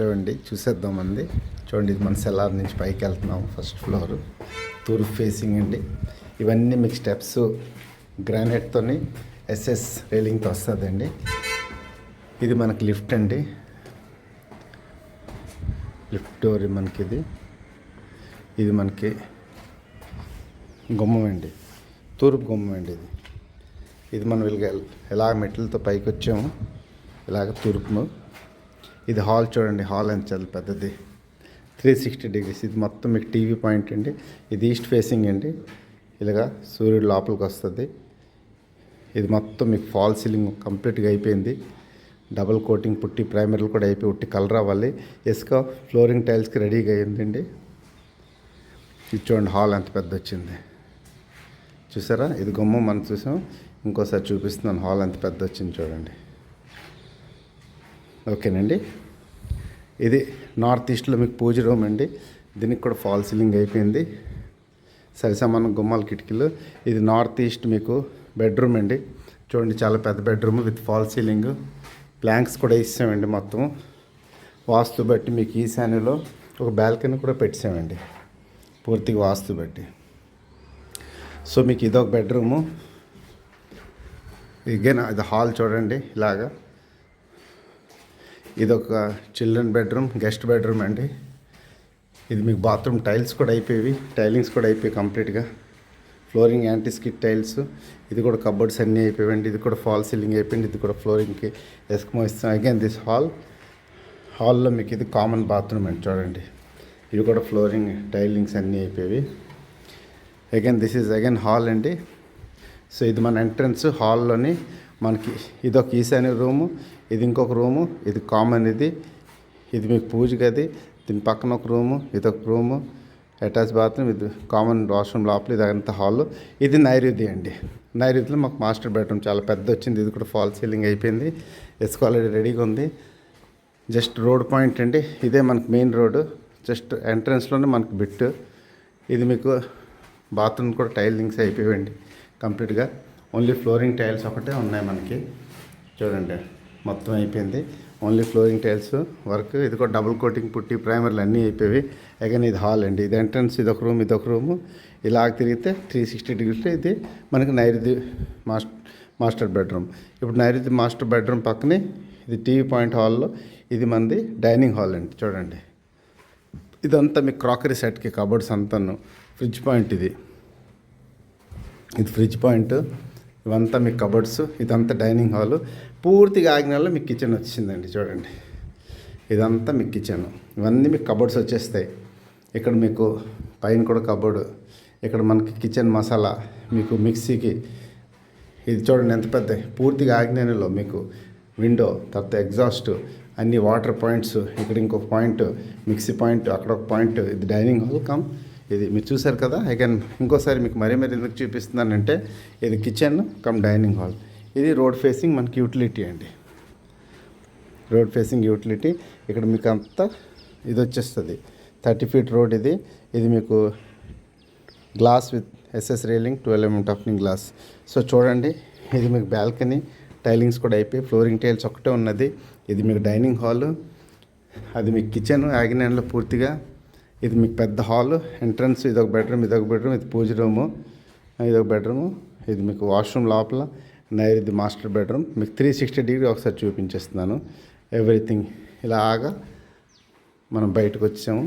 Hello అండి, చూసేద్దామండి. చూడండి, ఇది మన సెల్లార్ నుంచి పైకి వెళ్తున్నాం. ఫస్ట్ ఫ్లోర్ తూర్పు ఫేసింగ్ అండి. ఇవన్నీ మీకు స్టెప్స్ గ్రానైట్తోని ఎస్ఎస్ రైలింగ్తో వస్తుందండి. ఇది మనకి లిఫ్ట్ అండి. లిఫ్ట్ డోర్ మనకి ఇది మనకి గుమ్మం అండి, తూర్పు గుమ్మం అండి. ఇది మనం ఇలా మెట్లతో పైకి వచ్చాము, ఇలాగ తూర్పు. ఇది హాల్ చూడండి, హాల్ ఎంత చాలా పెద్దది, 360 degrees. ఇది మొత్తం మీకు టీవీ పాయింట్ అండి. ఇది ఈస్ట్ ఫేసింగ్ అండి. ఇలాగా సూర్యుడు లోపలికి వస్తుంది. ఇది మొత్తం మీకు ఫాల్ సీలింగ్ కంప్లీట్గా అయిపోయింది. డబుల్ కోటింగ్ పుట్టి ప్రైమర్లు కూడా అయిపోయి ఉట్టి కలర్ అవ్వాలి. ఇసుక ఫ్లోరింగ్ టైల్స్కి రెడీగా అయిందండి. ఇది చూడండి, హాల్ ఎంత పెద్ద వచ్చింది చూసారా. ఇది గుమ్మం మనం చూసాం. ఇంకోసారి చూపిస్తున్నాను, హాల్ ఎంత పెద్ద వచ్చింది చూడండి. ఓకేనండి. ఇది నార్త్ ఈస్ట్లో మీకు పూజ రూమ్ అండి. దీనికి కూడా ఫాల్ సీలింగ్ అయిపోయింది, సరిసమానం గుమ్మాల కిటికీలు. ఇది నార్త్ ఈస్ట్ మీకు బెడ్రూమ్ అండి. చూడండి, చాలా పెద్ద bedroom with fall ceiling. Planks కూడా ఇస్తామండి. మొత్తం వాస్తు బట్టి మీకు ఈశాన్యలో ఒక బాల్కనీ కూడా పెట్టామండి, పూర్తిగా వాస్తు బట్టి. సో మీకు ఇదొక బెడ్రూము. ఇగేనా ఇది హాల్ చూడండి ఇలాగా. ఇదొక చిల్డ్రన్ బెడ్రూమ్, గెస్ట్ బెడ్రూమ్ అండి. ఇది మీకు బాత్రూమ్ టైల్స్ కూడా అయిపోయి, టైలింగ్స్ కూడా అయిపోయి కంప్లీట్గా. Flooring anti skid tiles. ఇది కూడా కబోర్డ్స్ అన్నీ అయిపోయాయండి. ఇది కూడా ఫాల్ సీలింగ్ అయిపోయింది. ఇది కూడా ఫ్లోరింగ్కి ఎస్కమో ఇస్తాం. అగైన్ దిస్ హాల్లో మీకు ఇది కామన్ బాత్రూమ్ అండి చూడండి. ఇవి కూడా ఫ్లోరింగ్ టైలింగ్స్ అన్నీ అయిపోయి. Again this is again hall అండి. సో ఇది మన ఎంట్రన్స్. హాల్లోని మనకి ఇదొక ఈశాన్య రూము, ఇది ఇంకొక రూము, ఇది కామన్. ఇది మీకు పూజ గది. దీని పక్కన ఒక రూము, ఇదొక రూము, అటాచ్ బాత్రూమ్, ఇది కామన్ వాష్రూమ్ లోపల. ఇది అంతా హాల్. ఇది నైరుతి అండి. నైరుతిలో మాకు మాస్టర్ బెడ్రూమ్ చాలా పెద్ద వచ్చింది. ఇది కూడా ఫాల్ సీలింగ్ అయిపోయింది. ఇసుక ఆల్రెడీ రెడీగా ఉంది. జస్ట్ రోడ్ పాయింట్ అండి. ఇదే మనకి మెయిన్ రోడ్డు. జస్ట్ ఎంట్రన్స్లోనే మనకి బిట్. ఇది మీకు బాత్రూమ్ కూడా టైలింగ్స్ అయిపోయాయండి కంప్లీట్గా. ఓన్లీ ఫ్లోరింగ్ టైల్స్ ఒకటే ఉన్నాయి మనకి చూడండి. మొత్తం అయిపోయింది, ఓన్లీ ఫ్లోరింగ్ టైల్స్ వర్క్. ఇది కూడా డబుల్ కోటింగ్ పుట్టి ప్రైమర్లు అన్నీ అయిపోయి. అగైన్ ఇది హాల్ అండి. ఇది ఎంట్రన్స్, ఇదొక రూమ్, ఇదొక రూము. ఇలాగ తిరిగితే 360 degrees ఇది మనకి నైరుతి మాస్టర్ బెడ్రూమ్. ఇప్పుడు నైరుతి మాస్టర్ బెడ్రూమ్ పక్కనే ఇది టీవీ పాయింట్ హాల్లో. ఇది మనది డైనింగ్ హాల్ అండి చూడండి. ఇదంతా మీకు క్రాకరీ సెట్కి కబోర్డ్స్ అంతాను. ఫ్రిడ్జ్ పాయింట్ ఇది ఫ్రిడ్జ్ పాయింట్. ఇవంతా మీకు కబోర్డ్స్. ఇదంతా డైనింగ్ హాలు. పూర్తిగా ఆగ్నేయంలో మీకు కిచెన్ వచ్చిందండి చూడండి. ఇదంతా మీకు కిచెన్. ఇవన్నీ మీకు కబోర్డ్స్ వచ్చేస్తాయి. ఇక్కడ మీకు పైన కూడా కబోర్డు. ఇక్కడ మనకి కిచెన్ మసాలా, మీకు మిక్సీకి. ఇది చూడండి ఎంత పెద్ద. పూర్తిగా ఆగ్నేయంలో మీకు విండో, తర్వాత ఎగ్జాస్ట్, అన్ని వాటర్ పాయింట్స్. ఇక్కడ ఇంకొక పాయింట్ మిక్సీ పాయింట్, అక్కడ ఒక పాయింట్. ఇది డైనింగ్ హాల్ కమ్. ఇది మీరు చూసారు కదా. అగైన్ ఇంకోసారి మీకు మరీ ఎందుకు చూపిస్తున్నానంటే ఇది కిచెన్ కమ్ డైనింగ్ హాల్. ఇది రోడ్ ఫేసింగ్ మనకి యూటిలిటీ అండి. Road facing utility. ఇక్కడ మీకు అంతా ఇది వచ్చేస్తుంది 30 feet రోడ్. ఇది మీకు glass with SS railing, 12 mm toughening glass. So చూడండి, ఇది మీకు బాల్కనీ టైలింగ్స్ కూడా అయిపోయి, ఫ్లోరింగ్ టైల్స్ ఒకటే ఉన్నది. ఇది మీకు డైనింగ్ హాల్. అది మీకు కిచెన్ ఆగ్నేయంలో పూర్తిగా. ఇది మీకు పెద్ద హాల్. ఎంట్రన్స్ ఇదొక బెడ్రూమ్, ఇది పూజ రూము, ఇదొక బెడ్రూము. ఇది మీకు వాష్రూమ్ లోపల. నైరుతి మాస్టర్ బెడ్రూమ్. మీకు 360 degrees ఒకసారి చూపించేస్తున్నాను. ఎవ్రీథింగ్ ఇలాగా మనం బయటకు వచ్చాము.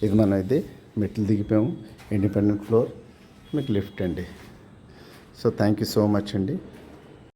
ఇది మనం మెట్లు దిగిపోయాము. ఇండిపెండెంట్ ఫ్లోర్, మీకు లిఫ్ట్ అండి. So thank you so much అండి.